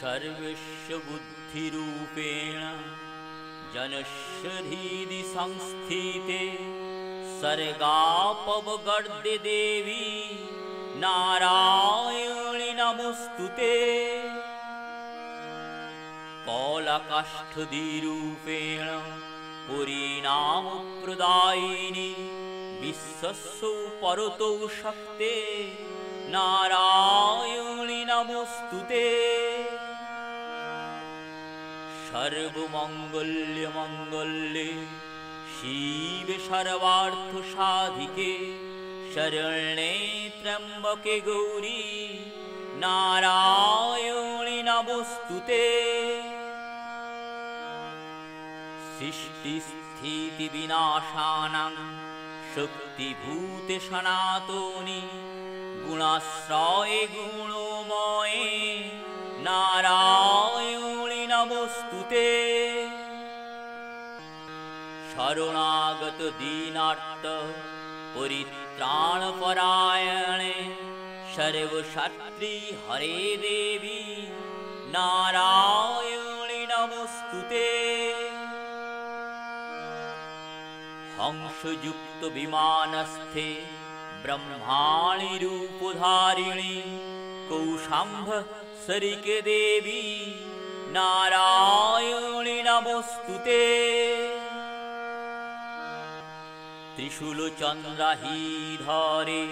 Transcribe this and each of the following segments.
सर्वस्य बुद्धिरूपेण जनस्य हृदि संस्थिते सर्गापवगर्दे देवी नारायणि नमोस्तुते। कौलकाष्ठदिरूपेण पुरीनामप्रदायिनि विश्वस्य परतो शक्ते नारायणि नमोस्तुते। सर्वमङ्गल्यमङ्गल्ये शिवे सर्वार्थसाधिके शरण्ये त्र्यम्बके गौरी नारायणि नमोस्तुते। सृष्टिस्थितिविनाशानां शक्तिभूते सनातनी गुणाश्रये गुणमये नारायणि नमोस्तुते। शरणागत दीनार्त परित्राणपरायणे सर्वशास्त्री हरे देवी नारायणि नमोस्तुते। हंसयुक्त विमानस्थे ब्रह्माणि रूपधारिणी कौशाम्भ सरिके देवी नारायणि नमोस्तुते। त्रिशूलचन्द्राहीधरे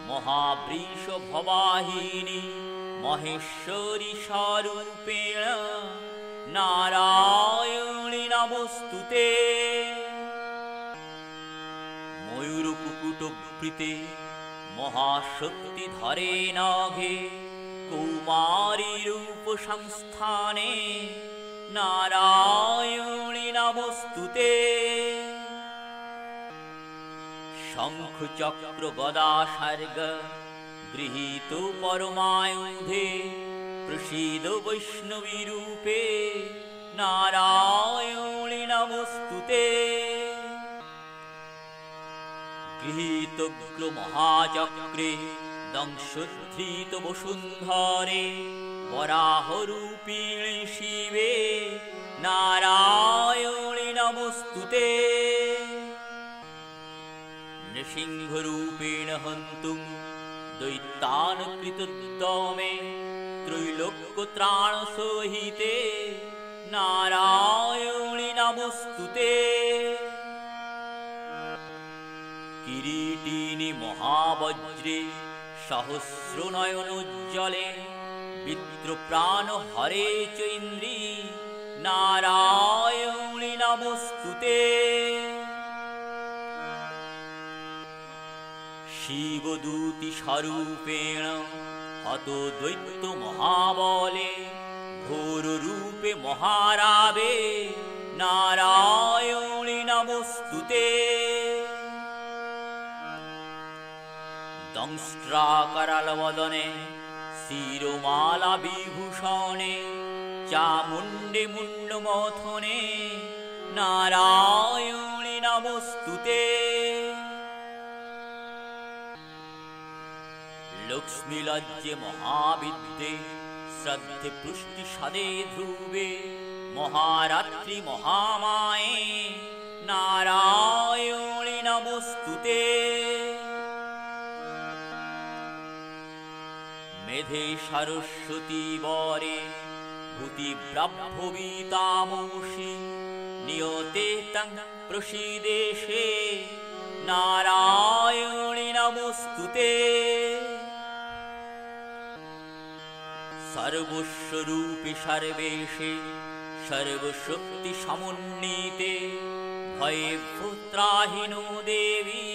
महावृषभवाहिनी महेश्वरी स्वरूपेण नारायणि नमोस्तुते। मयूरकुकुटवृते महाशक्तिधरे नघे कौमारी रूपसंस्थाने नारायणि नमोस्तुते। शंखचक्र गदा सर्ग गृहीत परमायुधे प्रसीद वैष्णवी रूपे नारायणि नमोस्तुते। गृहीतोग्र महाचक्रे दंशोद्धृत वसुन्धरे वराहरूपिणि शिवे नारायणि नमोस्तुते। नृसिंहरूपेण हन्तुं दैत्यान् कृतोद्यमे त्रैलोक्यत्राणसहिते नारायणि नमोस्तुते। किरीटिनि महावज्रे सहस्रनयनोज्ज्वले विद्रुप्राणहरे च इन्द्री नारायणि नमोस्तुते। शिवदूतिस्वरूपेण हतो दैत्यमहाबले घोररूपे महारावे नारायणि नमोस्तुते। दंष्ट्राकरालवदने शिरोमाला विभूषणे चामुण्डे मुण्डमथने नारायणि नमोस्तुते। लक्ष्मीलज्जे महाविद्ये श्रद्धे पुष्टिसदे ध्रुवे महारात्रि महामाये नारायणि नमोस्तुते। मेधे सरस्वती वरे भूतिब्रह्मवीतामोषि नियते तं प्रसीदेशे नारायणि नमोस्तुते। सर्वस्वरूपे सर्वेशे सर्वशक्तिसमन्विते भयभूत्राहिनो देवी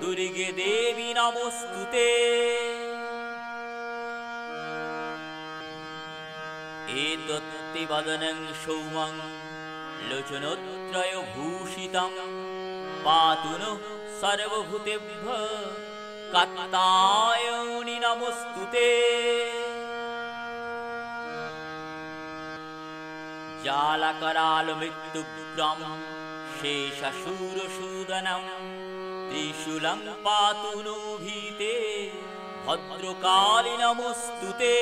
दुर्गे देवी नमोस्तुते। एतत्ते वदनं सौमं लोचनत्रयभूषितं पातु नः सर्वभूतेभ्यः कात्यायनि नमोस्तुते। जालकरालमृत्युग्रं शेषशूरसूदनं त्रिशूलं पातु नो भीते भद्रकाली नमोस्तुते।